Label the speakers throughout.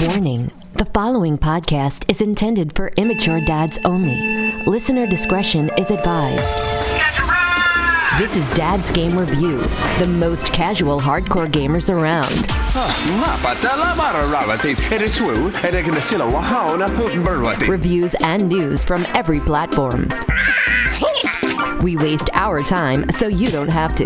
Speaker 1: Warning, the following podcast is intended for immature dads only. Listener discretion is advised. This is Dad's Game Review, the most casual hardcore gamers around. Reviews and news from every platform. We waste our time so you don't have to.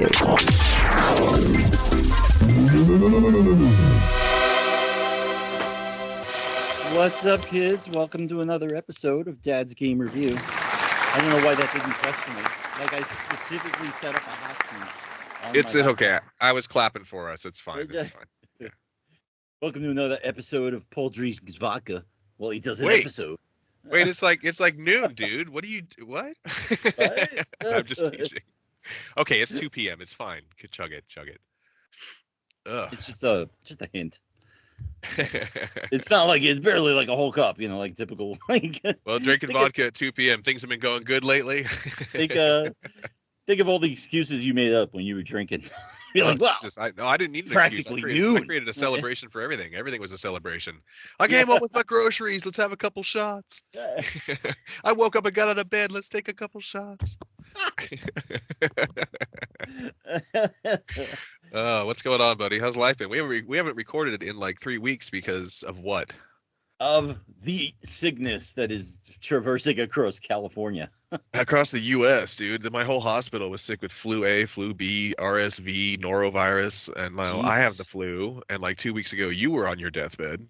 Speaker 2: What's up, kids? Welcome to another episode of Dad's Game Review. I don't know why that didn't question me. Like, I specifically set up a hotkey.
Speaker 3: It's okay. I was clapping for us. It's fine. It's fine. Yeah.
Speaker 2: Welcome to another episode of Poultry's Vodka. Well, he does an episode.
Speaker 3: Wait, it's like noon, dude. What do you do? What? I'm just teasing. Okay, it's 2 p.m. It's fine. Chug it. Ugh.
Speaker 2: It's just a hint. It's not like it's barely like a whole cup, like typical.
Speaker 3: Well, drinking vodka at 2 p.m. Things have been going good lately.
Speaker 2: Think of all the excuses you made up when you were drinking. You're like, wow.
Speaker 3: I didn't need an
Speaker 2: practically
Speaker 3: excuse. I created a celebration for everything. Everything was a celebration. I came up with my groceries. Let's have a couple shots. I woke up and got out of bed. Let's take a couple shots. What's going on, buddy? How's life been? We haven't recorded it in like 3 weeks because of what?
Speaker 2: Of the sickness that is traversing across California.
Speaker 3: Across the U.S., dude. My whole hospital was sick with flu A, flu B, RSV, norovirus, and I have the flu. And like 2 weeks ago, you were on your deathbed.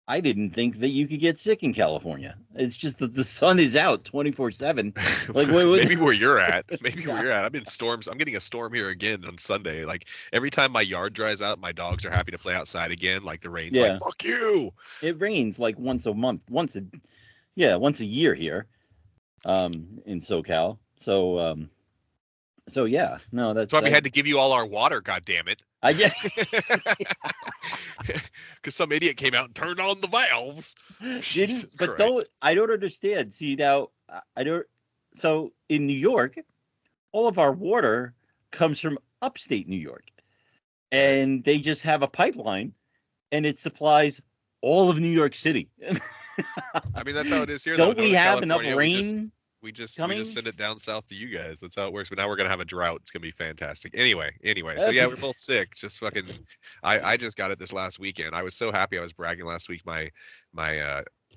Speaker 2: I didn't think that you could get sick in California. It's just that the sun is out 24/7. Like,
Speaker 3: maybe where you're at. Maybe where you're at. I'm in storms. I'm getting a storm here again on Sunday. Like every time my yard dries out, my dogs are happy to play outside again. Like the rain's like, fuck you.
Speaker 2: It rains like once a month, once a year here, in SoCal. So yeah, no, that's
Speaker 3: why we had to give you all our water. God damn it.
Speaker 2: I guess
Speaker 3: because some idiot came out and turned on the valves.
Speaker 2: I don't understand. See, now I don't. So in New York, all of our water comes from upstate New York, and they just have a pipeline, and it supplies all of New York City.
Speaker 3: I mean, that's how it is here.
Speaker 2: Don't we have enough rain?
Speaker 3: We just send it down south to you guys. That's how it works. But now we're gonna have a drought. It's gonna be fantastic. Anyway. So yeah, we're both sick. Just fucking. I just got it this last weekend. I was so happy. I was bragging last week. My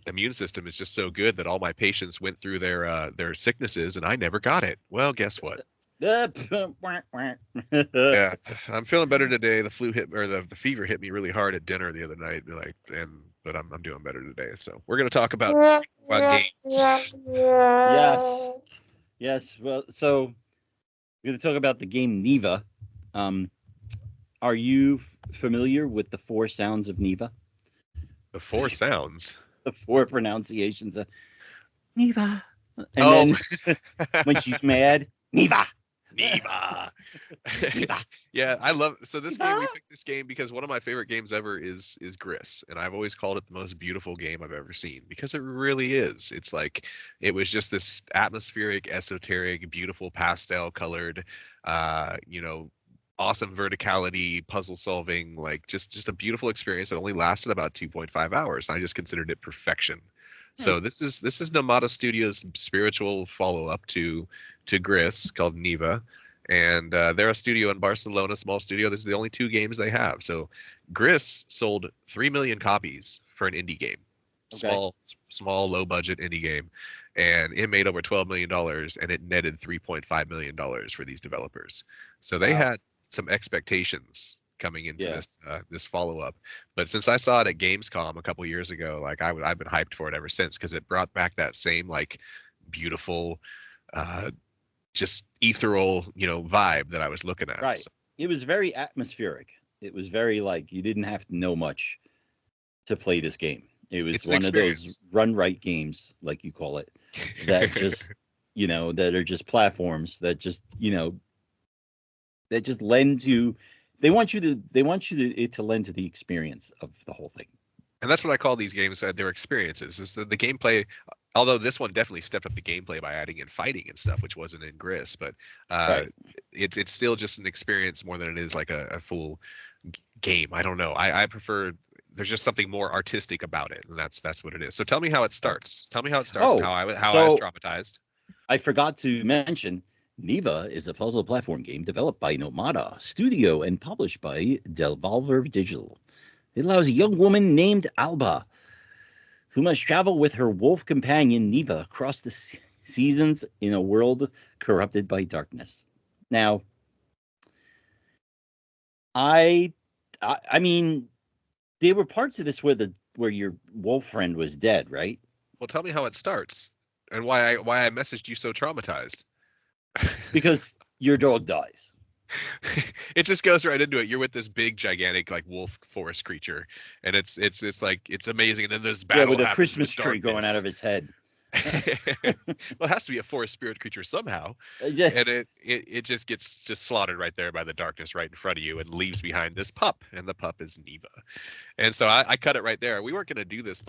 Speaker 3: immune system is just so good that all my patients went through their sicknesses and I never got it. Well, guess what? Yeah, I'm feeling better today. The flu hit, or the fever hit me really hard at dinner the other night. But I'm doing better today. So we're gonna talk about games.
Speaker 2: Yes. Well, so we're gonna talk about the game Neva. Are you familiar with the 4 sounds of Neva?
Speaker 3: The 4 sounds.
Speaker 2: The 4 pronunciations of Neva. And then when she's mad, Neva.
Speaker 3: Yeah, I love this game. We picked this game because one of my favorite games ever is Gris, and I've always called it the most beautiful game I've ever seen because it really is. It's like it was just this atmospheric, esoteric, beautiful pastel colored, awesome verticality, puzzle solving, like just a beautiful experience that only lasted about 2.5 hours. I just considered it perfection. So this is Nomada Studios' spiritual follow-up to Gris called Neva, and they're a studio in Barcelona, small studio. This is the only 2 games they have. So Gris sold 3 million copies for an indie game, small low-budget indie game, and it made over $12 million, and it netted $3.5 million for these developers. So they had some expectations coming into this follow-up, but since I saw it at Gamescom a couple years ago, like I've been hyped for it ever since because it brought back that same like beautiful, just ethereal, vibe that I was looking at.
Speaker 2: Right.
Speaker 3: So.
Speaker 2: It was very atmospheric. It was very like you didn't have to know much to play this game. It was one of those run right games, like you call it, that just that are just platforms that just that just lend to. They want you to lend to the experience of the whole thing.
Speaker 3: And that's what I call these games, their experiences. Is the gameplay, although this one definitely stepped up the gameplay by adding in fighting and stuff, which wasn't in Gris, but it's still just an experience more than it is like a full game. I don't know. I prefer there's just something more artistic about it, and that's what it is. So tell me how it starts. Tell me how it starts
Speaker 2: Oh,
Speaker 3: and how I was
Speaker 2: so
Speaker 3: traumatized.
Speaker 2: I forgot to mention, Neva is a puzzle platform game developed by Nomada Studio and published by Devolver Digital. It allows a young woman named Alba, who must travel with her wolf companion Neva across the seasons in a world corrupted by darkness. Now, I mean, there were parts of this where your wolf friend was dead, right?
Speaker 3: Well, tell me how it starts and why I messaged you so traumatized.
Speaker 2: Because your dog dies.
Speaker 3: It just goes right into it. You're with this big, gigantic, like wolf forest creature, and it's like it's amazing. And then there's battle
Speaker 2: with a
Speaker 3: happens
Speaker 2: Christmas
Speaker 3: in
Speaker 2: tree growing out of
Speaker 3: darkness.
Speaker 2: its head.
Speaker 3: Well, it has to be a forest spirit creature somehow,
Speaker 2: Yeah.
Speaker 3: and it just gets slaughtered right there by the darkness right in front of you, and leaves behind this pup, and the pup is Neva. And so I cut it right there. We weren't going to do this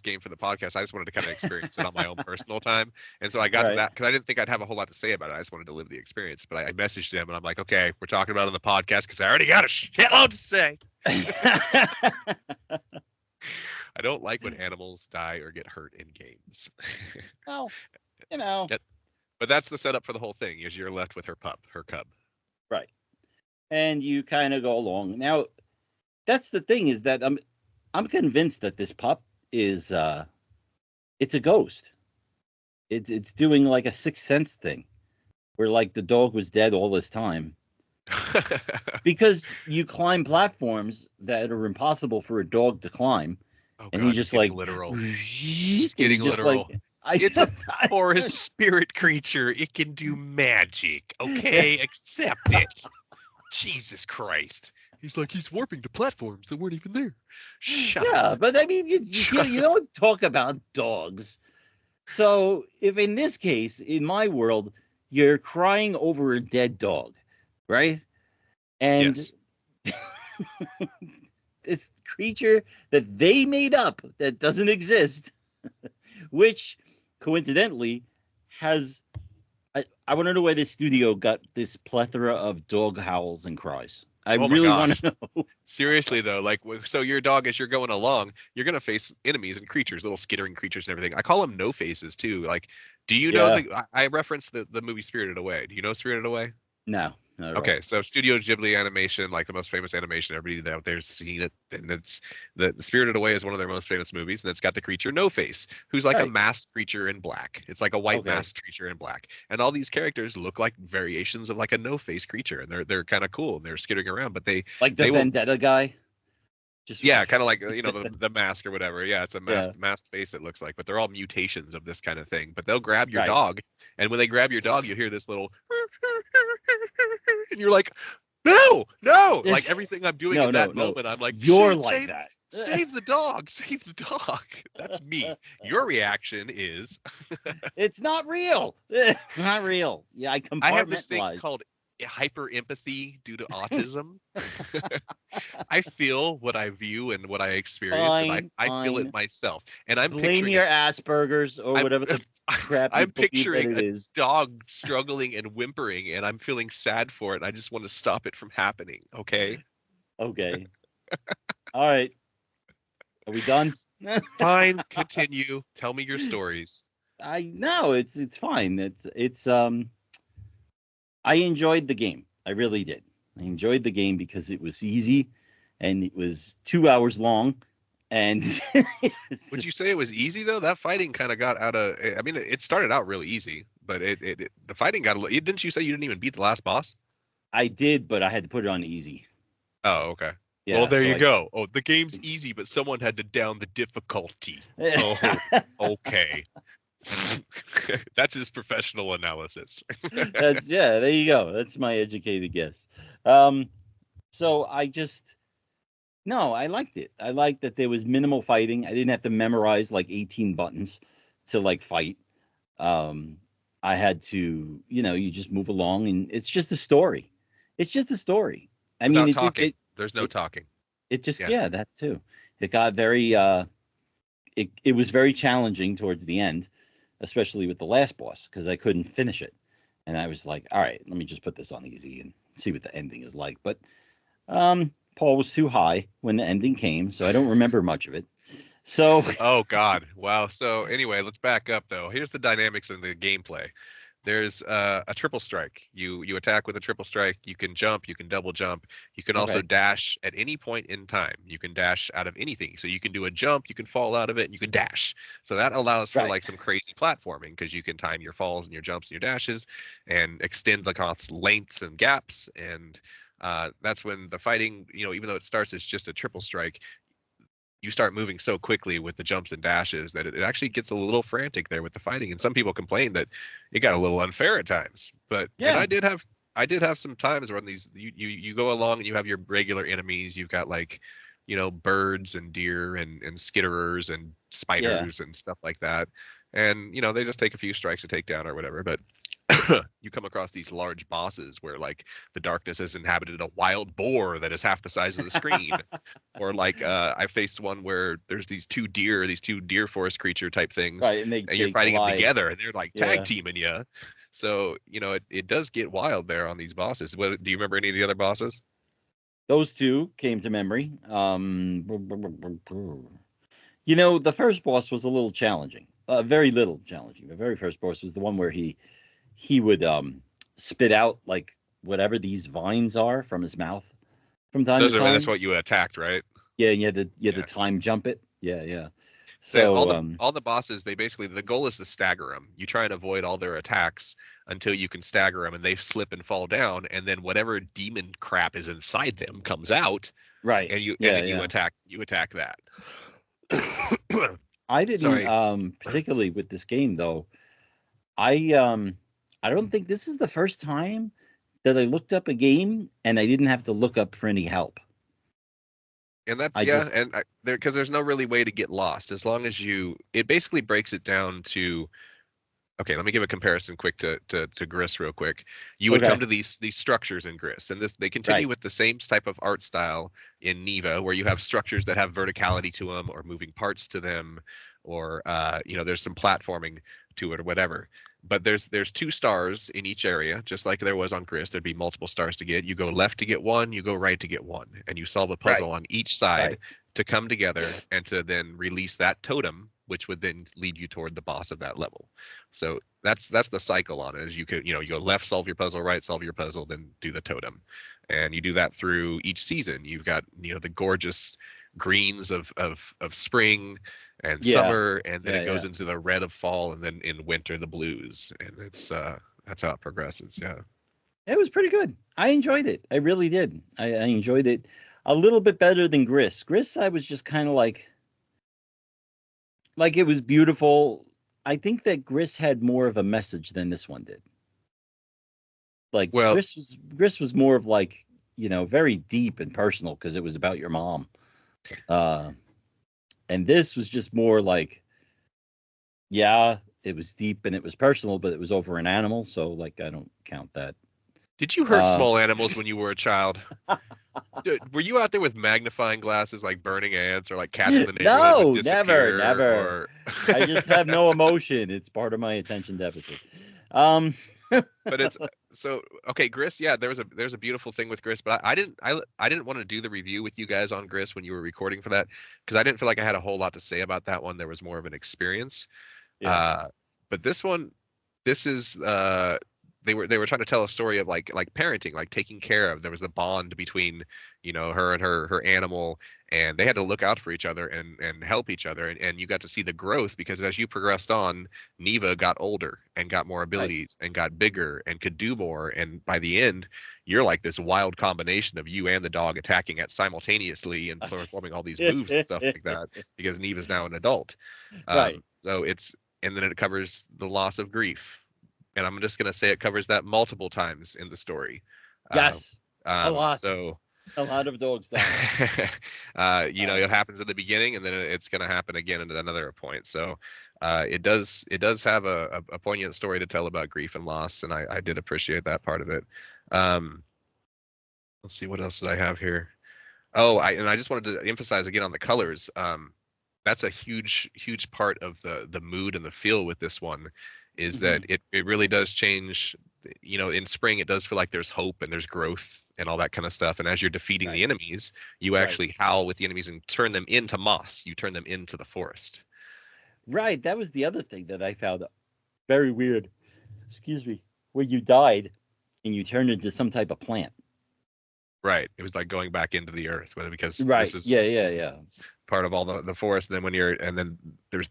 Speaker 3: game for the podcast. I just wanted to kind of experience it on my own personal time. And so I got to that because I didn't think I'd have a whole lot to say about it. I just wanted to live the experience. But I messaged them and I'm like, okay, we're talking about it on the podcast because I already got a shitload to say. I don't like when animals die or get hurt in games.
Speaker 2: Well, you know.
Speaker 3: But that's the setup for the whole thing, is you're left with her cub.
Speaker 2: Right. And you kind of go along. Now, that's the thing, is that I'm convinced that this pup is it's a ghost. It's doing like a Sixth Sense thing, where like the dog was dead all this time. Because you climb platforms that are impossible for a dog to climb.
Speaker 3: Oh,
Speaker 2: and
Speaker 3: God,
Speaker 2: he just like
Speaker 3: literal. He's getting literal.
Speaker 2: Like,
Speaker 3: it's a forest spirit creature. It can do magic. Okay, accept it. Jesus Christ. He's like, he's warping to platforms that weren't even there. Shut up.
Speaker 2: But I mean, you don't talk about dogs. So if in this case, in my world, you're crying over a dead dog, right? And
Speaker 3: yes.
Speaker 2: This creature that they made up that doesn't exist, which coincidentally has, I want to know where this studio got this plethora of dog howls and cries. I really want to know.
Speaker 3: Seriously though, like, so your dog, as you're going along, you're gonna face enemies and creatures, little skittering creatures and everything. I call them no faces too. Like, do you know I referenced the movie Spirited Away. Do you know Spirited Away?
Speaker 2: No.
Speaker 3: Okay, so Studio Ghibli animation, like the most famous animation, everybody out there's seen it, and it's the Spirited Away is one of their most famous movies, and it's got the creature No Face, who's like a masked creature in black. It's like a white masked creature in black, and all these characters look like variations of like a No Face creature, and they're kind of cool, and they're skittering around, but they
Speaker 2: like the Vendetta guy.
Speaker 3: Kind of like the mask or whatever. Yeah, it's a masked face it looks like, but they're all mutations of this kind of thing. But they'll grab your dog, and when they grab your dog, you hear this little, and you're like, no, like everything I'm doing in that moment, I'm like,
Speaker 2: you're like that.
Speaker 3: Save the dog, save the dog. That's me. Your reaction is,
Speaker 2: it's not real. Not real. Yeah,
Speaker 3: I have this thing called hyper empathy due to autism. I feel what I view and what I experience, and I feel it myself. And I'm
Speaker 2: blame your Asperger's or whatever the crap.
Speaker 3: I'm picturing a dog struggling and whimpering, and I'm feeling sad for it. And I just want to stop it from happening. Okay.
Speaker 2: All right. Are we done?
Speaker 3: Fine. Continue. Tell me your stories.
Speaker 2: No, it's fine. It's I enjoyed the game. I really did. I enjoyed the game because it was easy, and it was 2 hours long. And
Speaker 3: would you say it was easy though? That fighting kind of got out of. I mean, it started out really easy, but the fighting got a little. Didn't you say you didn't even beat the last boss?
Speaker 2: I did, but I had to put it on easy.
Speaker 3: Oh, okay. Yeah, well, there you go. Oh, the game's easy, but someone had to down the difficulty. Oh, okay. That's his professional analysis.
Speaker 2: There you go. That's my educated guess. So I liked it. I liked that there was minimal fighting. I didn't have to memorize like 18 buttons to like fight. I had to, you just move along, and it's just a story. It's just a story. I mean,
Speaker 3: talking. There's no talking.
Speaker 2: It just that too. It got very it was very challenging towards the end, especially with the last boss, because I couldn't finish it. And I was like, all right, let me just put this on easy and see what the ending is like. But Paul was too high when the ending came, so I don't remember much of it. So
Speaker 3: Oh God. Wow. So anyway, let's back up though. Here's the dynamics in the gameplay. There's a triple strike. You attack with a triple strike. You can jump. You can double jump. You can also
Speaker 2: Okay.
Speaker 3: dash at any point in time. You can dash out of anything. So you can do a jump. You can fall out of it. And you can dash. So that allows for
Speaker 2: Right.
Speaker 3: like some crazy platforming because you can time your falls and your jumps and your dashes and extend across lengths and gaps. And that's when the fighting, even though it starts as just a triple strike, you start moving so quickly with the jumps and dashes that it actually gets a little frantic there with the fighting. And some people complain that it got a little unfair at times. But and
Speaker 2: Yeah.
Speaker 3: I did have some times when these you go along and you have your regular enemies. You've got like, birds and deer and skitterers and spiders and stuff like that. And they just take a few strikes to take down or whatever. But you come across these large bosses where like the darkness has inhabited a wild boar that is half the size of the screen. Or like I faced one where there's these two deer forest creature type things,
Speaker 2: Right, and
Speaker 3: you're fighting them
Speaker 2: collide.
Speaker 3: together and they're like tag
Speaker 2: Yeah.
Speaker 3: teaming you. So it does get wild there on these bosses. Do you remember any of the other bosses?
Speaker 2: Those two came to memory. The first boss was a little challenging. Very little challenging. The very first boss was the one where he would spit out like whatever these vines are from his mouth from time to time.
Speaker 3: That's what you attacked, right?
Speaker 2: Yeah, and you had to time jump it. Yeah.
Speaker 3: So
Speaker 2: So
Speaker 3: all the bosses, they basically, the goal is to stagger them. You try and avoid all their attacks until you can stagger them and they slip and fall down, and then whatever demon crap is inside them comes out.
Speaker 2: right.
Speaker 3: And you attack that.
Speaker 2: I didn't
Speaker 3: Sorry.
Speaker 2: Particularly with this game though. I don't think this is the first time that I looked up a game and I didn't have to look up for any help.
Speaker 3: And that's because there's no really way to get lost as long as it basically breaks it down to. Okay, let me give a comparison quick to Gris real quick. You would come to these structures in Gris, and they continue with the same type of art style in Neva, where you have structures that have verticality to them or moving parts to them, or there's some platforming to it or whatever. But there's 2 stars in each area, just like there was on Gris. There'd be multiple stars to get. You go left to get one, you go right to get one, and you solve a puzzle on each side to come together and to then release that totem, which would then lead you toward the boss of that level. So that's the cycle on it. Is you go left, solve your puzzle, right, solve your puzzle, then do the totem, and you do that through each season. You've got the gorgeous greens of spring and summer, and then it goes into the red of fall, and then in winter the blues, and it's that's how it progresses. Yeah,
Speaker 2: it was pretty good. I enjoyed it. I really did. I enjoyed it a little bit better than Gris. Gris, I was just kind of like it was beautiful. I think that Gris had more of a message than this one did. Like Gris was more of like very deep and personal because it was about your mom. And this was just more like, it was deep and it was personal, but it was over an animal, so like I don't count that.
Speaker 3: Did you hurt small animals when you were a child? Were you out there with magnifying glasses, like burning ants, or like cats in the neighborhood?
Speaker 2: No, never. I just have no emotion. It's part of my attention deficit.
Speaker 3: But it's so okay, Gris. Yeah, there's a beautiful thing with Gris, but I didn't want to do the review with you guys on Gris when you were recording for that because I didn't feel like I had a whole lot to say about that one. There was more of an experience. Yeah. But this one, this is they were trying to tell a story of like parenting, like taking care of. There was a bond between her and her animal, and they had to look out for each other and help each other, and you got to see the growth because as you progressed on, Neva got older and got more abilities and got bigger and could do more, and by the end you're like this wild combination of you and the dog attacking it simultaneously and performing all these moves and stuff like that because Neva's now an adult. So and then it covers the loss of grief. And I'm just going to say it covers that multiple times in the story.
Speaker 2: Yes, a lot.
Speaker 3: So
Speaker 2: a lot of dogs die.
Speaker 3: It happens at the beginning, and then it's going to happen again at another point. So it does have a poignant story to tell about grief and loss, and I did appreciate that part of it. Let's see, what else did I have here? I just wanted to emphasize again on the colors. That's a huge part of the mood and the feel with this one. Is that it really does change you know, in spring it does feel like there's hope and there's growth and all that kind of stuff. And as you're defeating the enemies, you actually howl with the enemies and turn them into moss. You turn them into the forest.
Speaker 2: Right. That was the other thing that I found very weird. Excuse me. Where you died and you turned into some type of plant.
Speaker 3: Right. It was like going back into the earth, because
Speaker 2: Right.
Speaker 3: this
Speaker 2: is
Speaker 3: part of all the forest. And then and then there's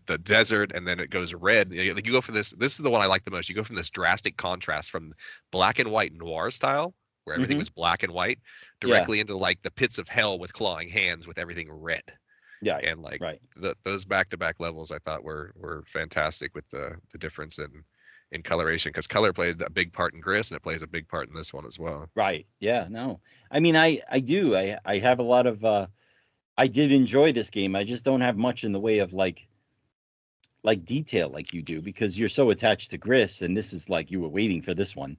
Speaker 3: the desert, and then it goes red. Like you go from this is the one I like the most. You go from this drastic contrast from black and white noir style, where everything was black and white, directly into like the pits of hell with clawing hands with everything red.
Speaker 2: Yeah.
Speaker 3: And like those back-to-back levels I thought were fantastic with the difference in coloration, because color plays a big part in Gris, and it plays a big part in this one as well.
Speaker 2: Right. Yeah. No. I mean, I do. I have a lot of. I did enjoy this game. I just don't have much in the way of like detail like you do, because you're so attached to Gris, and this is like you were waiting for this one.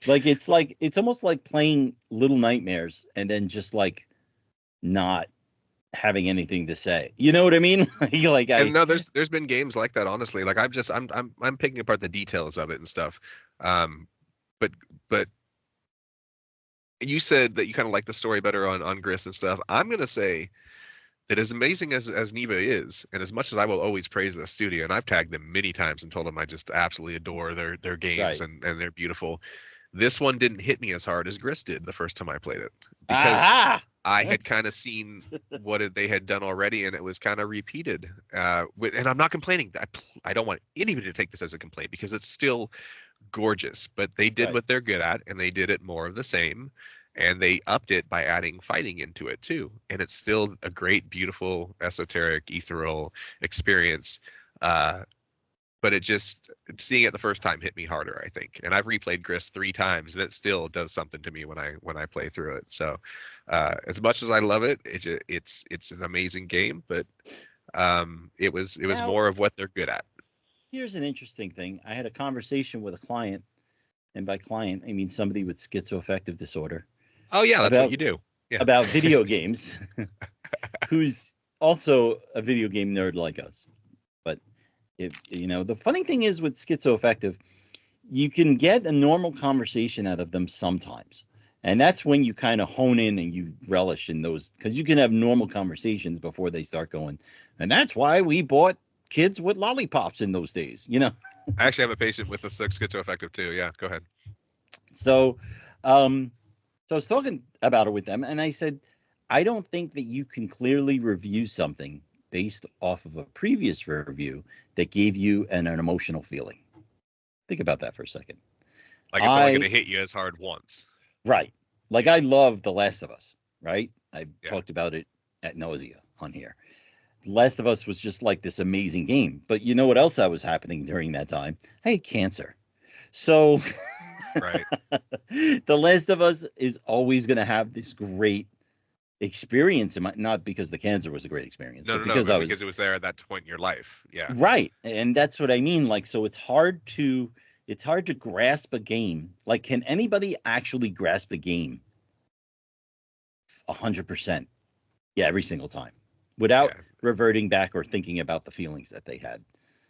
Speaker 2: Like it's almost like playing Little Nightmares and then just like not having anything to say. You know what I mean?
Speaker 3: And no, there's been games like that, honestly. Like I'm picking apart the details of it and stuff. But you said that you kind of like the story better on Gris and stuff. I'm gonna say that as amazing as Neva is, and as much as I will always praise the studio, and I've tagged them many times and told them I just absolutely adore their games and they're beautiful. This one didn't hit me as hard as Gris did the first time I played it, because I had kind of seen what they had done already, and it was kind of repeated. And I'm not complaining. I don't want anybody to take this as a complaint, because it's still gorgeous. But they did what they're good at, and they did it more of the same. And they upped it by adding fighting into it too. And it's still a great, beautiful, esoteric, ethereal experience. But it just, seeing it the first time hit me harder, I think. And I've replayed Gris 3 times, and it still does something to me when I play through it. So as much as I love it, it's an amazing game, but it was more of what they're good at.
Speaker 2: Here's an interesting thing. I had a conversation with a client, and by client I mean somebody with schizoaffective disorder.
Speaker 3: Oh yeah, that's what you do. Yeah.
Speaker 2: About video games, who's also a video game nerd like us. But the funny thing is with schizoaffective, you can get a normal conversation out of them sometimes. And that's when you kind of hone in and you relish in those, because you can have normal conversations before they start going. And that's why we bought kids with lollipops in those days,
Speaker 3: I actually have a patient with a schizoaffective too. Yeah, go ahead.
Speaker 2: So, so I was talking about it with them, and I said, I don't think that you can clearly review something based off of a previous review that gave you an emotional feeling. Think about that for a second.
Speaker 3: Like it's only going to hit you as hard once.
Speaker 2: Right. Like I love The Last of Us, right? I've talked about it ad nausea on here. The Last of Us was just like this amazing game. But you know what else was happening during that time? I had cancer. So
Speaker 3: right.
Speaker 2: The Last of Us is always going to have this great experience, not because the cancer was a great experience,
Speaker 3: because it was there at that point in your life. Yeah.
Speaker 2: Right. And that's what I mean. Like, so it's hard to grasp a game. Like, can anybody actually grasp a game 100%? Yeah, every single time without reverting back or thinking about the feelings that they had.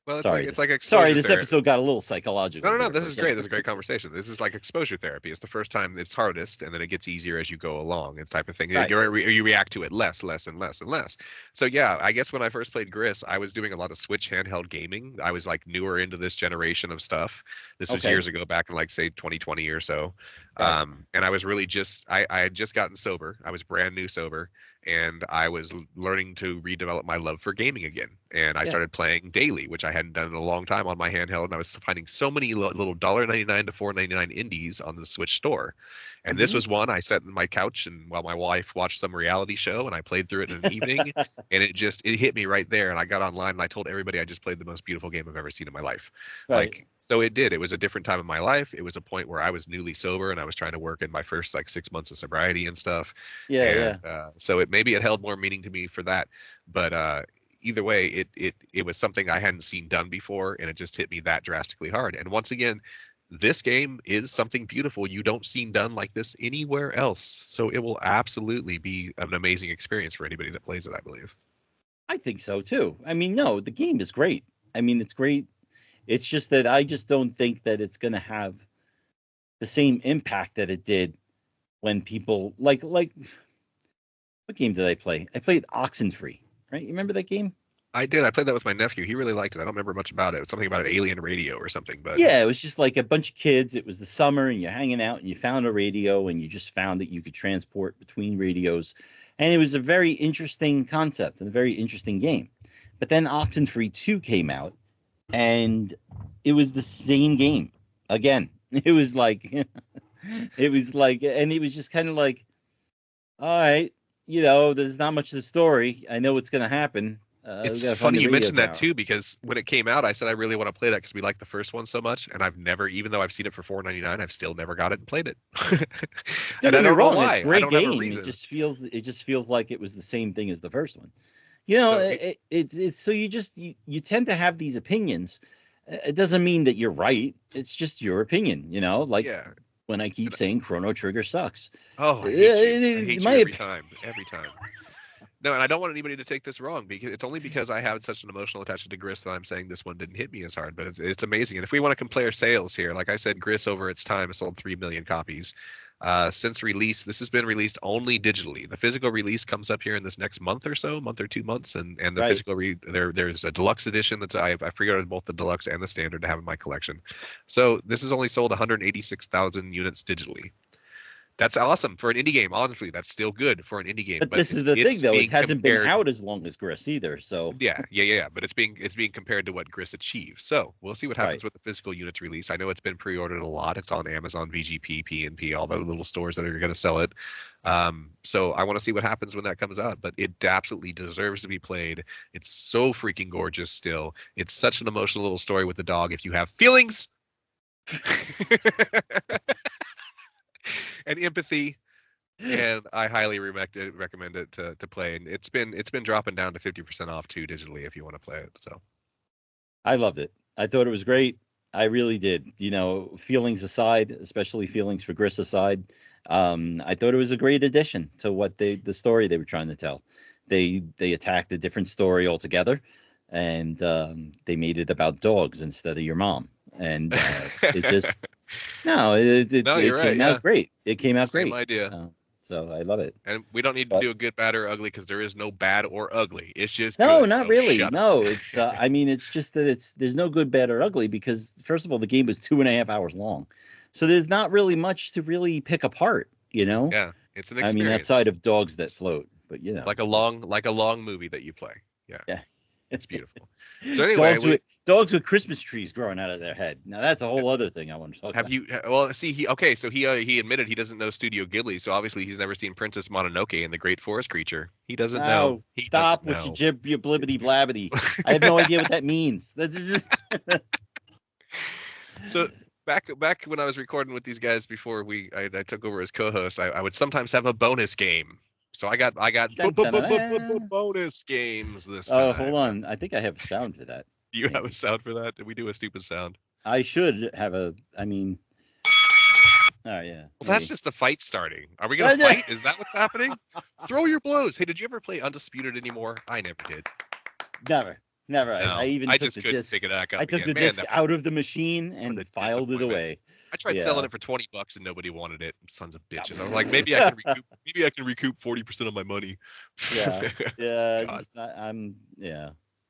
Speaker 3: Well,
Speaker 2: it's
Speaker 3: like
Speaker 2: exposure this therapy. Episode got a little psychological.
Speaker 3: No. This is great. This is a great conversation. This is like exposure therapy. It's the first time it's hardest, and then it gets easier as you go along. It's type of thing. Right. You react to it less and less. So yeah, I guess when I first played Gris, I was doing a lot of Switch handheld gaming. I was like newer into this generation of stuff. This was years ago, back in like say 2020 or so. Right. And I was really I had just gotten sober. I was brand new sober. And I was learning to redevelop my love for gaming again. And I started playing daily, which I hadn't done in a long time on my handheld. And I was finding so many little $1.99 to $4.99 indies on the Switch store. And this was one. I sat on my couch and while my wife watched some reality show, and I played through it in an evening. And it hit me right there. And I got online and I told everybody I just played the most beautiful game I've ever seen in my life. Right. So it did. It was a different time in my life. It was a point where I was newly sober and I was trying to work in my first like 6 months of sobriety and stuff. So maybe it held more meaning to me for that. But either way, it was something I hadn't seen done before, and it just hit me that drastically hard. And once again, this game is something beautiful you don't see done like this anywhere else. So it will absolutely be an amazing experience for anybody that plays it, I believe.
Speaker 2: I think so too. I mean, no, the game is great. I mean, it's great. It's just that I just don't think that it's going to have the same impact that it did when people like what game did I play? I played Oxenfree, right? You remember that game?
Speaker 3: I did. I played that with my nephew. He really liked it. I don't remember much about it. It was something about an alien radio or something. But
Speaker 2: yeah, it was just like a bunch of kids. It was the summer, and you're hanging out, and you found a radio, and you just found that you could transport between radios, and it was a very interesting concept and a very interesting game. But then Oxenfree 2 came out, and it was the same game again. It was like, and it was just kind of like, all right, there's not much of the story. I know what's going to happen.
Speaker 3: It's funny you mentioned that too, because when it came out, I said I really want to play that because we like the first one so much, and I've never, even though I've seen it for $4.99, I've still never got it and played it.
Speaker 2: Don't get me wrong, it's a great game. It just feels like it was the same thing as the first one. It's so you tend to have these opinions. It doesn't mean that you're right. It's just your opinion, when I keep saying Chrono Trigger sucks.
Speaker 3: Oh, I hate you every time. No, and I don't want anybody to take this wrong, because it's only because I have such an emotional attachment to Gris that I'm saying this one didn't hit me as hard. But it's amazing. And if we want to compare sales here, like I said, Gris over its time has sold 3 million copies. Since release, this has been released only digitally. The physical release comes up here in this next month or 2 months, and the
Speaker 2: right.
Speaker 3: physical there's a deluxe edition that's I pre-ordered both the deluxe and the standard to have in my collection. So this has only sold 186,000 units digitally. That's awesome for an indie game. Honestly, that's still good for an indie game.
Speaker 2: But this is the thing, though. It hasn't been out as long as Gris either. So
Speaker 3: yeah. But it's being compared to what Gris achieved. So we'll see what happens with the physical units release. I know it's been pre-ordered a lot. It's on Amazon, VGP, P&P, all the little stores that are going to sell it. So I want to see what happens when that comes out. But it absolutely deserves to be played. It's so freaking gorgeous still. It's such an emotional little story with the dog. If you have feelings and empathy, and I highly recommend it to play. And it's been dropping down to 50% off too digitally if you want to play it. So
Speaker 2: I loved it. I thought it was great. I really did. Feelings aside, especially feelings for Gris aside, I thought it was a great addition to what the story they were trying to tell. They attacked a different story altogether, and they made it about dogs instead of your mom. And it just came out great. It came out great.
Speaker 3: Same idea.
Speaker 2: So I love it.
Speaker 3: And we don't need to do a good, bad, or ugly, because there is no bad or ugly. It's just
Speaker 2: no,
Speaker 3: good,
Speaker 2: not
Speaker 3: so
Speaker 2: really.
Speaker 3: shut
Speaker 2: No,
Speaker 3: up.
Speaker 2: it's it's just that there's no good, bad, or ugly, because first of all, the game was 2.5 hours long, so there's not really much to really pick apart.
Speaker 3: Yeah, it's an experience.
Speaker 2: Outside of dogs that float, but
Speaker 3: like a long movie that you play. Yeah. It's beautiful. So
Speaker 2: anyway, dogs with Christmas trees growing out of their head. Now that's a whole other thing I want to talk about.
Speaker 3: Have you? Well, see, he admitted he doesn't know Studio Ghibli, so obviously he's never seen Princess Mononoke and the Great Forest Creature. He doesn't know.
Speaker 2: Stop with your blibbity blabbity. I have no idea what that means. That's just...
Speaker 3: So back when I was recording with these guys before I took over as co-host, I would sometimes have a bonus game. So I got bonus games this time.
Speaker 2: Oh, hold on. I think I have a sound for that.
Speaker 3: Do you have a sound for that? Did we do a stupid sound?
Speaker 2: I should have oh, yeah.
Speaker 3: Well, that's just the fight starting. Are we going to fight? Is that what's happening? Throw your blows. Hey, did you ever play Undisputed anymore? I never did.
Speaker 2: Never.
Speaker 3: No,
Speaker 2: I took
Speaker 3: just couldn't pick it back up.
Speaker 2: I took the disc out of the machine and filed it away.
Speaker 3: I tried selling it for $20 and nobody wanted it. Sons of bitches. I was like, maybe I can recoup 40% of my money.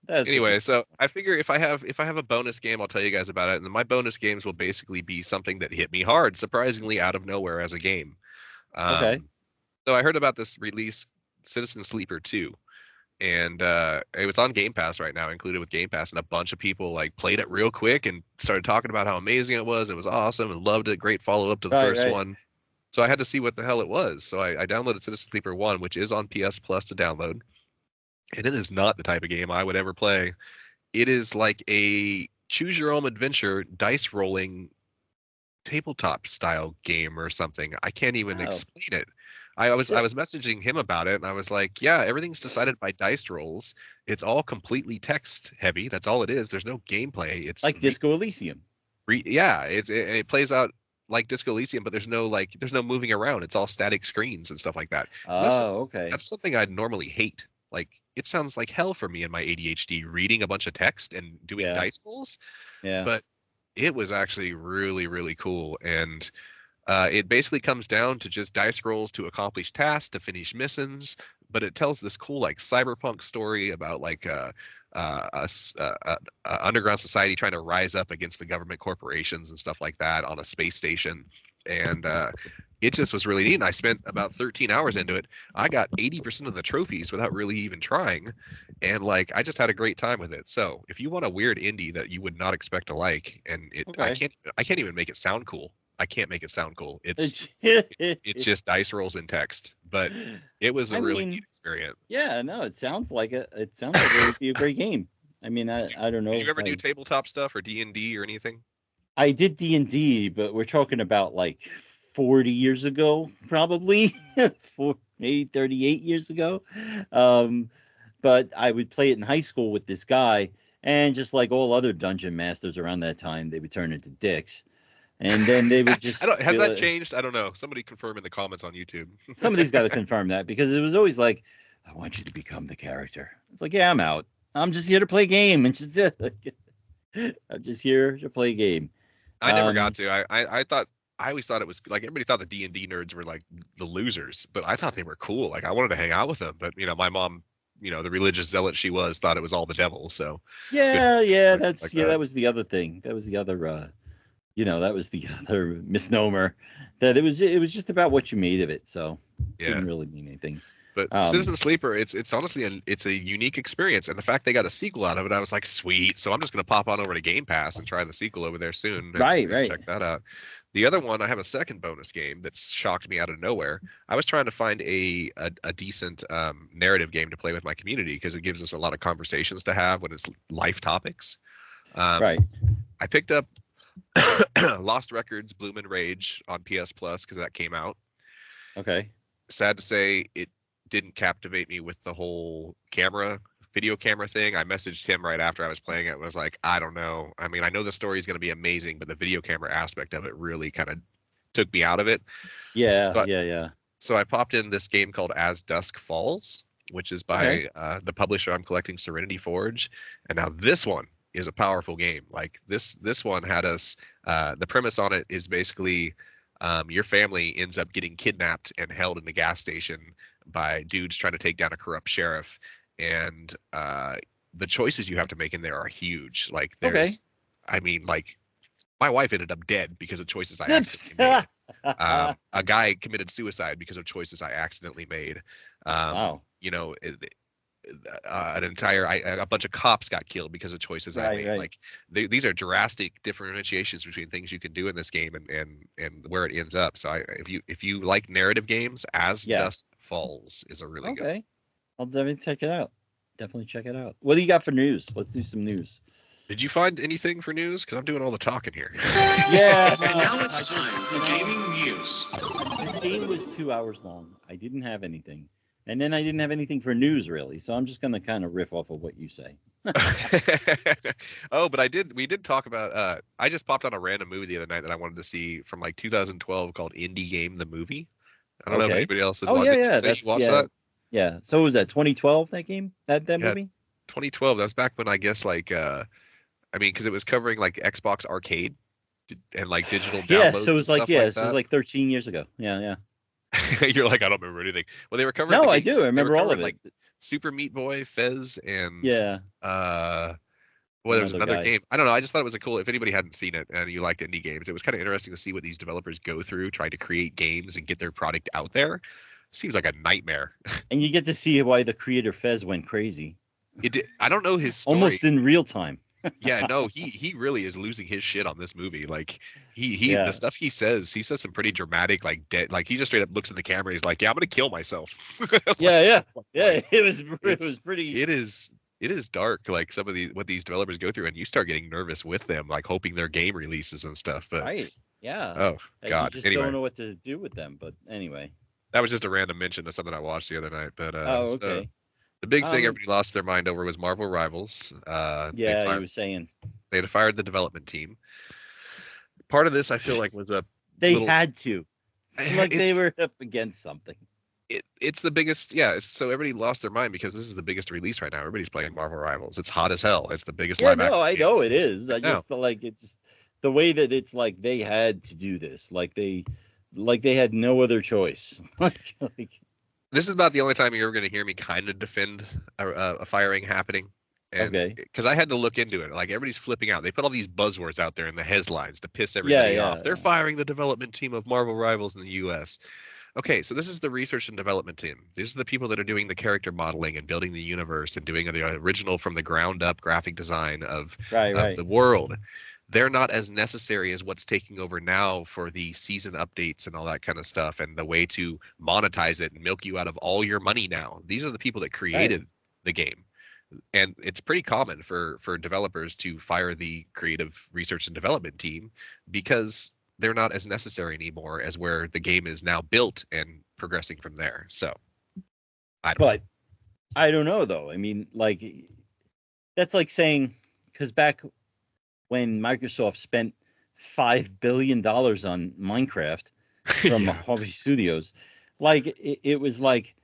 Speaker 3: Anyway, so I figure if I have a bonus game, I'll tell you guys about it. And my bonus games will basically be something that hit me hard, surprisingly out of nowhere as a game.
Speaker 2: Okay.
Speaker 3: So I heard about this release, Citizen Sleeper 2. And it was on Game Pass right now, included with Game Pass, and a bunch of people played it real quick and started talking about how amazing it was. It was awesome and loved it. Great follow up to the first one. So I had to see what the hell it was. So I downloaded Citizen Sleeper 1, which is on PS Plus to download. And it is not the type of game I would ever play. It is like a choose your own adventure dice rolling tabletop style game or something. I can't even explain it. I was messaging him about it, and I was like, yeah, everything's decided by dice rolls. It's all completely text heavy. That's all it is. There's no gameplay. It's
Speaker 2: like Disco Elysium.
Speaker 3: It plays out like Disco Elysium, but there's no moving around. It's all static screens and stuff like that.
Speaker 2: Okay.
Speaker 3: That's something I'd normally hate. It sounds like hell for me and my ADHD reading a bunch of text and doing dice rolls.
Speaker 2: Yeah.
Speaker 3: But it was actually really, really cool. And It basically comes down to just dice rolls to accomplish tasks, to finish missions, but it tells this cool like cyberpunk story about like underground society trying to rise up against the government corporations and stuff like that on a space station. And it just was really neat. And I spent about 13 hours into it. I got 80% of the trophies without really even trying. And like, I just had a great time with it. So if you want a weird indie that you would not expect to like, and I can't even make it sound cool. I can't make it sound cool. It's just dice rolls in text, but it was a really neat experience.
Speaker 2: Yeah, no, it sounds like it would be a great game. I mean, I don't know.
Speaker 3: Did you ever do tabletop stuff or D&D or anything?
Speaker 2: I did D&D, but we're talking about like 40 years ago, probably maybe 38 years ago. But I would play it in high school with this guy, and just like all other dungeon masters around that time, they would turn into dicks. And then they would just...
Speaker 3: has that changed? I don't know. Somebody confirm in the comments on YouTube.
Speaker 2: Somebody's got to confirm that, because it was always like, I want you to become the character. It's like, yeah, I'm out. I'm just here to play a game. And just, I'm just here to play a game.
Speaker 3: I never got to. I always thought it was like, everybody thought the D&D nerds were like the losers, but I thought they were cool. Like I wanted to hang out with them, but my mom, the religious zealot she was, thought it was all the devil. So
Speaker 2: that was the other thing. That was the other that was the other misnomer, that it was just about what you made of it. So it didn't really mean anything.
Speaker 3: But Citizen Sleeper, it's honestly it's a unique experience, and the fact they got a sequel out of it, I was like, sweet. So I'm just gonna pop on over to Game Pass and try the sequel over there soon. And check that out. The other one, I have a second bonus game that's shocked me out of nowhere. I was trying to find a decent narrative game to play with my community, because it gives us a lot of conversations to have when it's life topics. I picked up Lost Records Bloom and Rage on PS Plus because that came out.
Speaker 2: Okay.
Speaker 3: Sad to say, it didn't captivate me with the whole video camera thing. I messaged him right after I was playing it and was like, I don't know. I mean, I know the story is going to be amazing, but the video camera aspect of it really kind of took me out of it.
Speaker 2: Yeah.
Speaker 3: So I popped in this game called As Dusk Falls, which is by the publisher I'm collecting, Serenity Forge. And now this one is a powerful game. Like this one had us, the premise on it is basically your family ends up getting kidnapped and held in the gas station by dudes trying to take down a corrupt sheriff, and the choices you have to make in there are huge. Like I mean, like my wife ended up dead because of choices I accidentally made. A guy committed suicide because of choices I accidentally made.
Speaker 2: Wow.
Speaker 3: A bunch of cops got killed because of choices I made. Right. Like these are drastic differentiations between things you can do in this game and where it ends up. So if you like narrative games, As Dusk Falls is a really good one.
Speaker 2: I'll definitely check it out. What do you got for news? Let's do some news.
Speaker 3: Did you find anything for news? Because I'm doing all the talking here.
Speaker 2: Yeah.
Speaker 4: And now it's time for gaming news.
Speaker 2: This game was 2 hours long. I didn't have anything. And then I didn't have anything for news, really. So I'm just going to kind of riff off of what you say.
Speaker 3: Oh, but we did talk about, I just popped on a random movie the other night that I wanted to see from like 2012 called Indie Game, the movie. I don't know if anybody else had watched it. Did you watch that?
Speaker 2: Yeah. So was that 2012, that game? That movie?
Speaker 3: 2012. That was back when I guess like, because it was covering like Xbox Arcade and like digital downloads.
Speaker 2: Yeah, so it was like, it was like 13 years ago. Yeah.
Speaker 3: You're like, I don't remember anything. Well, they were covering.
Speaker 2: No, I do. I remember all of it.
Speaker 3: Like Super Meat Boy, Fez, and
Speaker 2: there
Speaker 3: was another game. I don't know. I just thought it was cool. If anybody hadn't seen it and you liked indie games, it was kind of interesting to see what these developers go through trying to create games and get their product out there. Seems like a nightmare.
Speaker 2: And you get to see why the creator Fez went crazy.
Speaker 3: I don't know his story.
Speaker 2: Almost in real time.
Speaker 3: Yeah, no, he really is losing his shit on this movie. Like the stuff he says some pretty dramatic, like dead, like he just straight up looks in the camera. He's like, yeah, I'm gonna kill myself.
Speaker 2: Yeah. It was pretty.
Speaker 3: It is dark, like some of what these developers go through, and you start getting nervous with them, like hoping their game releases and stuff. But
Speaker 2: yeah.
Speaker 3: Oh God.
Speaker 2: You just don't know what to do with them. But anyway,
Speaker 3: that was just a random mention of something I watched the other night. But
Speaker 2: okay.
Speaker 3: So, the big thing everybody lost their mind over was Marvel Rivals.
Speaker 2: You were saying
Speaker 3: they had fired the development team. Part of this, I feel like, was
Speaker 2: had to, like they were up against something.
Speaker 3: It's the biggest, so everybody lost their mind because this is the biggest release right now. Everybody's playing Marvel Rivals. It's hot as hell. It's the biggest live action.
Speaker 2: I know it is. I just like it's the way that it's like they had to do this. Like they like they had no other choice. like,
Speaker 3: This is about the only time you're ever going to hear me kind of defend a firing happening. And
Speaker 2: okay.
Speaker 3: because I had to look into it, like everybody's flipping out. They put all these buzzwords out there in the headlines to piss everybody off. They're firing the development team of Marvel Rivals in the U.S. Okay, so this is the research and development team. These are the people that are doing the character modeling and building the universe and doing the original from the ground up graphic design of the world. They're not as necessary as what's taking over now for the season updates and all that kind of stuff and the way to monetize it and milk you out of all your money now. These are the people that created the game. And it's pretty common for developers to fire the creative research and development team because they're not as necessary anymore as where the game is now built and progressing from there. So I
Speaker 2: don't know though. I mean, like that's like saying, because back when Microsoft spent $5 billion on Minecraft from Harvey Studios, like it was like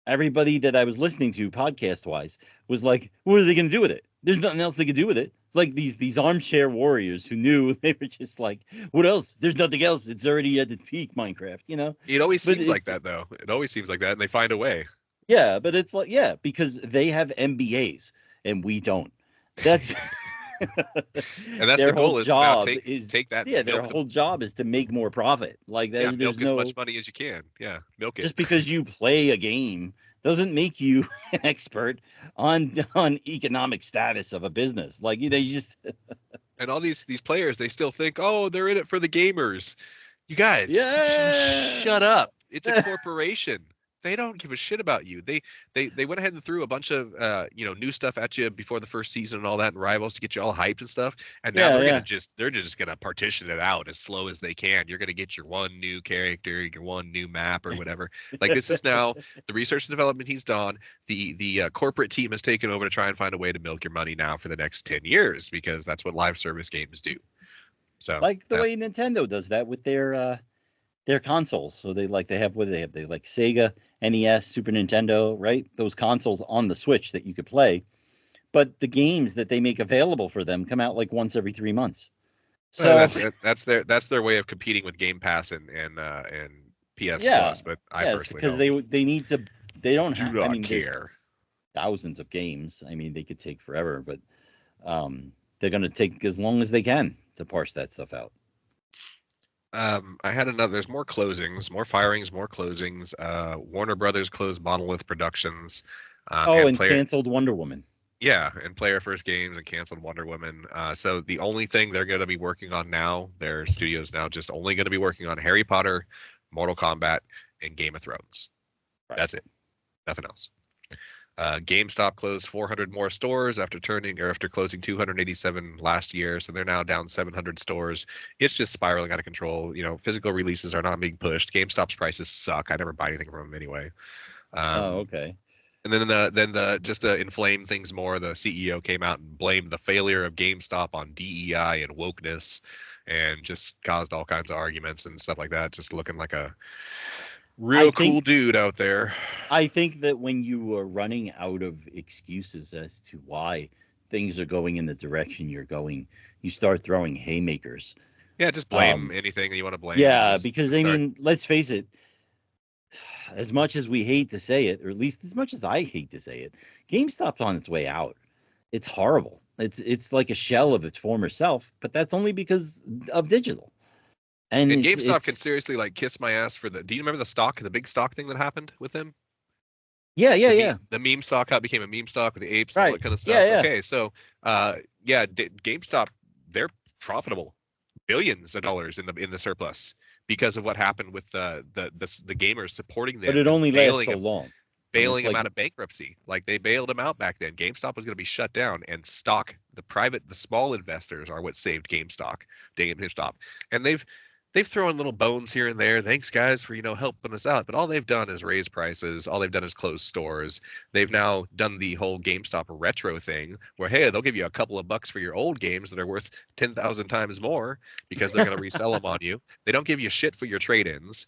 Speaker 2: everybody that I was listening to podcast wise was like, what are they going to do with it? There's nothing else they could do with it. Like these armchair warriors who knew, they were just like, what else? There's nothing else. It's already at its peak, Minecraft, you know?
Speaker 3: It always seems like that, though. It always seems like that, and they find a way.
Speaker 2: Yeah, but it's like, because they have MBAs and we don't. That's
Speaker 3: and that's the goal, is now take that.
Speaker 2: Yeah, their whole job is to make more profit. Like that,
Speaker 3: milk as much money as you can. Yeah, milk it.
Speaker 2: Just because you play a game doesn't make you an expert on economic status of a business. Like they just
Speaker 3: and all these players, they still think, oh, they're in it for the gamers. You guys, shut up. It's a corporation. They don't give a shit about you. They went ahead and threw a bunch of new stuff at you before the first season and all that, and Rivals to get you all hyped and stuff. And now they're just gonna partition it out as slow as they can. You're gonna get your one new character, your one new map or whatever. Like this is now the research and development team's done. The corporate team has taken over to try and find a way to milk your money now for the next 10 years because that's what live service games do. So
Speaker 2: like the way Nintendo does that with their consoles. So they have Sega, NES, Super Nintendo, right? Those consoles on the Switch that you could play. But the games that they make available for them come out like once every 3 months. So
Speaker 3: that's their way of competing with Game Pass and PS Plus. But I personally
Speaker 2: because they need to. They don't have.
Speaker 3: I mean, care.
Speaker 2: Thousands of games. I mean, they could take forever, but they're going to take as long as they can to parse that stuff out.
Speaker 3: I had another. There's more closings, more firings, more closings. Warner Brothers closed Monolith Productions.
Speaker 2: And canceled Wonder Woman.
Speaker 3: Yeah, and Player First Games and canceled Wonder Woman. So the only thing they're going to be working on now, their studios now, just only going to be working on Harry Potter, Mortal Kombat, and Game of Thrones. Right. That's it. Nothing else. GameStop closed 400 more stores after closing 287 last year, so they're now down 700 stores. It's just spiraling out of control. Physical releases are not being pushed. GameStop's prices suck. I never buy anything from them anyway.
Speaker 2: Okay.
Speaker 3: And then just to inflame things more, the CEO came out and blamed the failure of GameStop on DEI and wokeness, and just caused all kinds of arguments and stuff like that. Just looking like a cool dude out there.
Speaker 2: I think that when you are running out of excuses as to why things are going in the direction you're going, you start throwing haymakers.
Speaker 3: Yeah, just blame anything that you want to blame.
Speaker 2: Yeah, because I mean, let's face it, as much as we hate to say it, or at least as much as I hate to say it, GameStop's on its way out. It's horrible. It's like a shell of its former self, but that's only because of digital. And
Speaker 3: GameStop can seriously kiss my ass for the. Do you remember the big stock thing that happened with them?
Speaker 2: Yeah.
Speaker 3: The meme stock, how it became a meme stock with the apes
Speaker 2: and
Speaker 3: all that kind of stuff.
Speaker 2: Yeah.
Speaker 3: Okay, so GameStop, they're profitable, billions of dollars in the surplus because of what happened with the gamers supporting them.
Speaker 2: But it only lasts so long.
Speaker 3: Bailing them out of bankruptcy. Like they bailed them out back then. GameStop was going to be shut down, and the small investors are what saved GameStop. And they've thrown little bones here and there. Thanks, guys, for helping us out. But all they've done is raise prices. All they've done is close stores. They've now done the whole GameStop retro thing, where they'll give you a couple of bucks for your old games that are worth 10,000 times more because they're going to resell them on you. They don't give you shit for your trade-ins.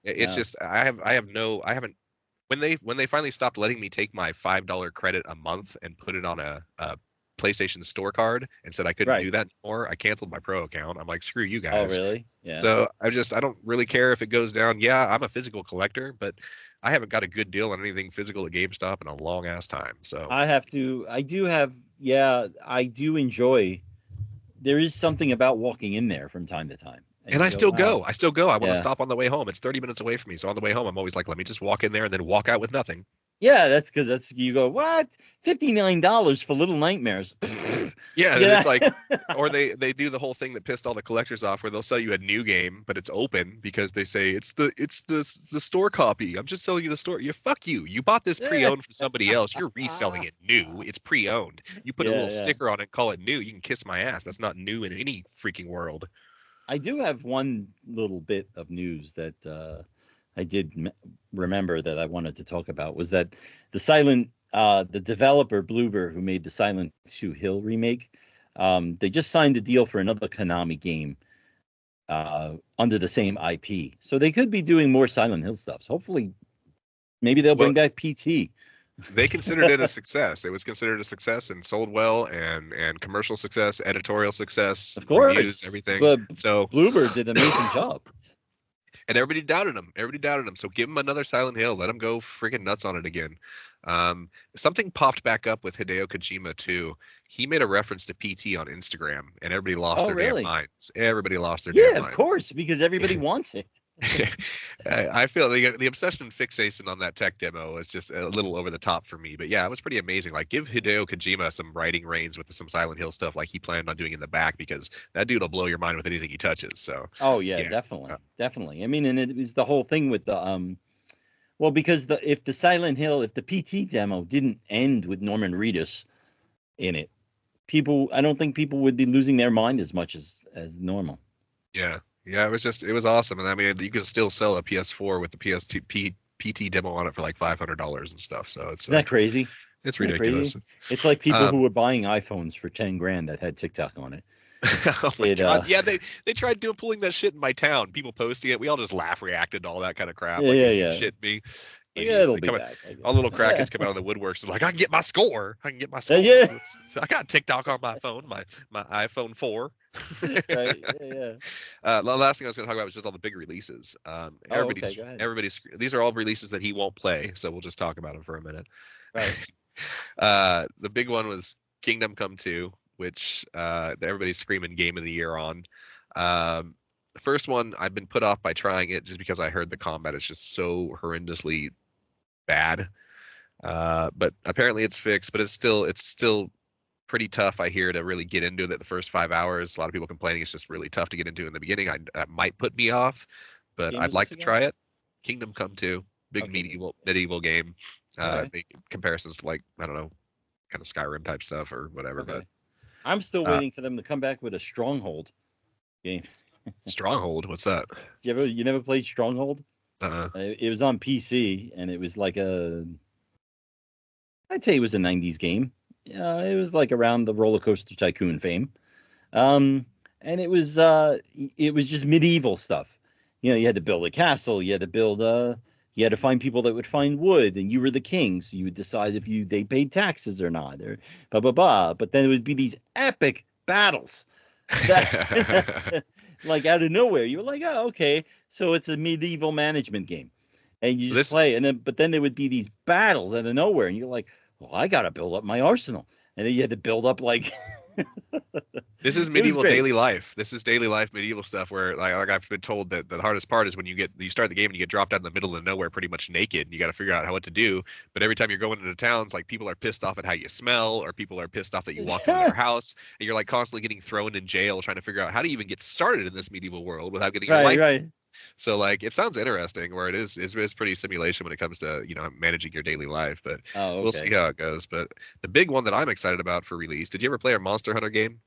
Speaker 3: Just I haven't. When they finally stopped letting me take my $5 credit a month and put it on a PlayStation Store card and said I couldn't
Speaker 2: Right.
Speaker 3: do that anymore. I canceled my Pro account. I'm like, screw you
Speaker 2: Oh,
Speaker 3: guys.
Speaker 2: really? Yeah.
Speaker 3: So I don't really care if it goes down. Yeah, I'm a physical collector, but I haven't got a good deal on anything physical at GameStop in a long ass time. So
Speaker 2: I do enjoy. There is something about walking in there from time to time.
Speaker 3: and
Speaker 2: you
Speaker 3: I still
Speaker 2: wow.
Speaker 3: go. I still go. I want to
Speaker 2: Yeah.
Speaker 3: stop on the way home. It's 30 minutes away from me. So on the way home, I'm always like, let me just walk in there and then walk out with nothing.
Speaker 2: Yeah, that's because you go, what? $59 for Little Nightmares.
Speaker 3: Yeah, and it's like, or they do the whole thing that pissed all the collectors off, where they'll sell you a new game, but it's open because they say it's the store copy. I'm just selling you the store. Fuck you. You bought this pre-owned from somebody else. You're reselling it new. It's pre-owned. You put a little sticker on it, and call it new. You can kiss my ass. That's not new in any freaking world.
Speaker 2: I do have one little bit of news that I did remember that I wanted to talk about, was that the developer Bloober, who made the Silent Hill remake, they just signed a deal for another Konami game under the same IP. So they could be doing more Silent Hill stuff. So hopefully, maybe they'll bring back PT.
Speaker 3: They considered it a success. It was considered a success and sold well, and commercial success, editorial success,
Speaker 2: Of course,
Speaker 3: reviews, everything.
Speaker 2: But
Speaker 3: so
Speaker 2: Bloober did an amazing job.
Speaker 3: And everybody doubted him. So give him another Silent Hill. Let him go freaking nuts on it again. Something popped back up with Hideo Kojima too. He made a reference to PT on Instagram, and everybody lost their damn minds. Everybody lost their damn minds.
Speaker 2: Yeah, of course, because everybody wants it.
Speaker 3: I feel the obsession and fixation on that tech demo is just a little over the top for me. But yeah, it was pretty amazing. Like, give Hideo Kojima some writing reins with some Silent Hill stuff like he planned on doing in the back, because that dude will blow your mind with anything he touches. So
Speaker 2: yeah. Definitely. I mean, and it was the whole thing with the well, because if the PT demo didn't end with Norman Reedus in it, I don't think people would be losing their mind as much as normal.
Speaker 3: Yeah, it was awesome. And I mean, you can still sell a PS4 with the PS2 PT demo on it for like $500 and stuff. So
Speaker 2: Isn't that crazy?
Speaker 3: It's ridiculous.
Speaker 2: It's like people who were buying iPhones for 10 grand that had TikTok on it.
Speaker 3: Oh my God. Yeah, they tried pulling that shit in my town. People posting it. We all just reacted to all that kind of crap.
Speaker 2: Yeah.
Speaker 3: Shit me.
Speaker 2: Yeah, it'll be back.
Speaker 3: All little crackheads come out of the woodworks and like, I can get my score.
Speaker 2: Yeah.
Speaker 3: I got TikTok on my phone, my iPhone 4.
Speaker 2: Right. Yeah.
Speaker 3: The last thing I was going to talk about was just all the big releases. Everybody's these are all releases that he won't play, so we'll just talk about them for a minute.
Speaker 2: Right.
Speaker 3: The big one was Kingdom Come 2, which everybody's screaming Game of the Year on. The first one I've been put off by trying it just because I heard the combat is just so horrendously bad. But apparently it's fixed, but it's still pretty tough, I hear, to really get into it the first 5 hours. A lot of people complaining it's just really tough to get into in the beginning. That might put me off, but I'd like to try it. Kingdom Come 2, big medieval game. Comparisons to, like, I don't know, kind of Skyrim type stuff or whatever.
Speaker 2: Okay.
Speaker 3: But
Speaker 2: I'm still waiting for them to come back with a Stronghold game.
Speaker 3: Stronghold? What's that?
Speaker 2: You never played Stronghold?
Speaker 3: Uh-uh.
Speaker 2: It was on PC, and it was like I'd say it was a 90s game. It was like around the Roller Coaster Tycoon fame. And it was just medieval stuff. You had to build a castle, you had to find people that would find wood, and you were the king, so you would decide if they paid taxes or not, or blah blah blah. But then it would be these epic battles that like out of nowhere. You were like, oh, okay, so it's a medieval management game, and you just play, but then there would be these battles out of nowhere, and you're like, well, I gotta build up my arsenal, and then you had to build up like.
Speaker 3: This is medieval daily life. This is daily life medieval stuff where, like I've been told that the hardest part is when you start the game and you get dropped out in the middle of nowhere pretty much naked, and you got to figure out what to do. But every time you're going into towns, like, people are pissed off at how you smell, or people are pissed off that you walk into their house, and you're like constantly getting thrown in jail trying to figure out how do you even get started in this medieval world without getting your life.
Speaker 2: Right.
Speaker 3: So, like, it sounds interesting, where it's pretty simulation when it comes to, managing your daily life, but we'll see how it goes. But the big one that I'm excited about for release, did you ever play a Monster Hunter game?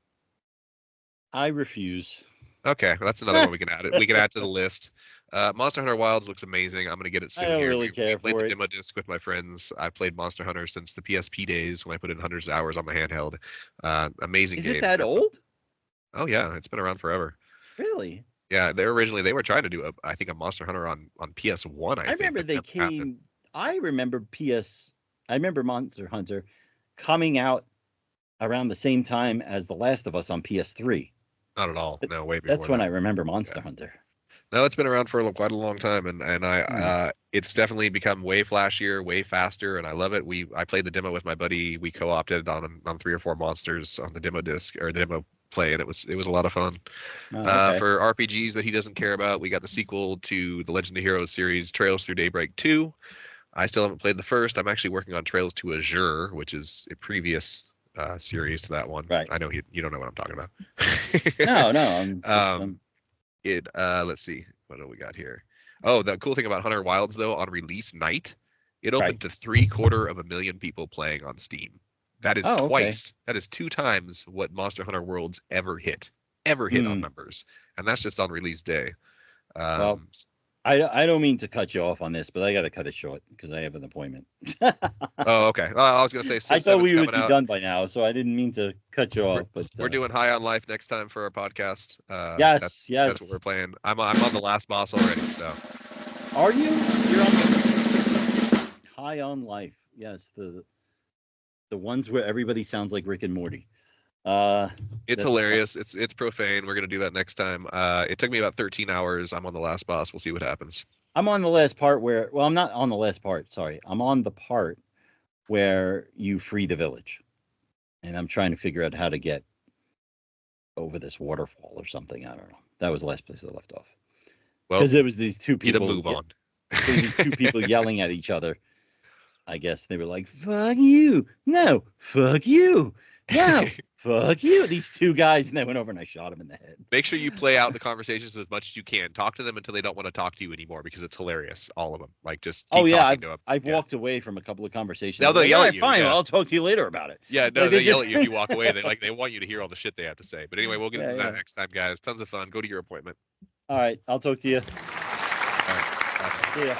Speaker 2: I refuse.
Speaker 3: Okay, well, that's another one we can add. We can add to the list. Monster Hunter Wilds looks amazing. I'm gonna get it soon.
Speaker 2: I don't really care
Speaker 3: we played
Speaker 2: for
Speaker 3: the
Speaker 2: it.
Speaker 3: demo disc with my friends. I've played Monster Hunter since the PSP days when I put in hundreds of hours on the handheld. Amazing game.
Speaker 2: Is it that old?
Speaker 3: Oh yeah, it's been around forever.
Speaker 2: Really?
Speaker 3: Yeah, they were trying to do a Monster Hunter on PS1. I
Speaker 2: remember they came. I remember Monster Hunter coming out around the same time as The Last of Us on PS3.
Speaker 3: Not at all. No, way before.
Speaker 2: That's when I remember Monster Hunter.
Speaker 3: No, it's been around for quite a long time, and it's definitely become way flashier, way faster, and I love it. I played the demo with my buddy. We co-opted on 3 or 4 monsters on the demo disc or the demo play, and it was a lot of fun.
Speaker 2: Okay.
Speaker 3: For RPGs that he doesn't care about, we got the sequel to the Legend of Heroes series, Trails Through Daybreak 2. I still haven't played the first. I'm actually working on Trails to Azure, which is a previous series to that one.
Speaker 2: Right.
Speaker 3: I know you don't know what I'm talking about.
Speaker 2: No.
Speaker 3: Let's see, what do we got here? Oh, the cool thing about Hunter Wilds, though, on release night, it opened to 750,000 people playing on Steam. That is twice. Okay. That is 2 times what Monster Hunter Worlds ever hit on numbers, and that's just on release day.
Speaker 2: Well, I don't mean to cut you off on this, but I got to cut it short because I have an appointment.
Speaker 3: Oh, okay. Well, I was gonna say
Speaker 2: I thought we would be done by now, so I didn't mean to cut you off. But
Speaker 3: we're doing High on Life next time for our podcast.
Speaker 2: Yes.
Speaker 3: That's what we're playing. I'm on the last boss already. So.
Speaker 2: Are you? You're on the High on Life. Yes, the ones where everybody sounds like Rick and Morty.
Speaker 3: It's hilarious. It's profane. We're gonna do that next time. It took me about 13 hours. I'm on the last boss. We'll see what happens.
Speaker 2: I'm on the last part where, well, I'm not on the last part. Sorry, I'm on the part where you free the village, and I'm trying to figure out how to get over this waterfall or something. I don't know. That was the last place I left off. Well, because there was these 2 people.
Speaker 3: Move on.
Speaker 2: There were these 2 people yelling at each other. I guess they were like, "Fuck you! No, fuck you! No." Fuck you, these 2 guys, and they went over and I shot them in the head.
Speaker 3: Make sure you play out the conversations as much as you can. Talk to them until they don't want to talk to you anymore because it's hilarious, all of them. Like, just keep talking to them.
Speaker 2: I've walked away from a couple of conversations.
Speaker 3: Now they'll yell at you.
Speaker 2: Fine,
Speaker 3: yeah.
Speaker 2: I'll talk to you later about it.
Speaker 3: Yeah, no, they yell at you if you walk away. They want you to hear all the shit they have to say. But anyway, we'll get into that next time, guys. Tons of fun. Go to your appointment.
Speaker 2: All right, I'll talk to you.
Speaker 3: All right.
Speaker 2: See ya.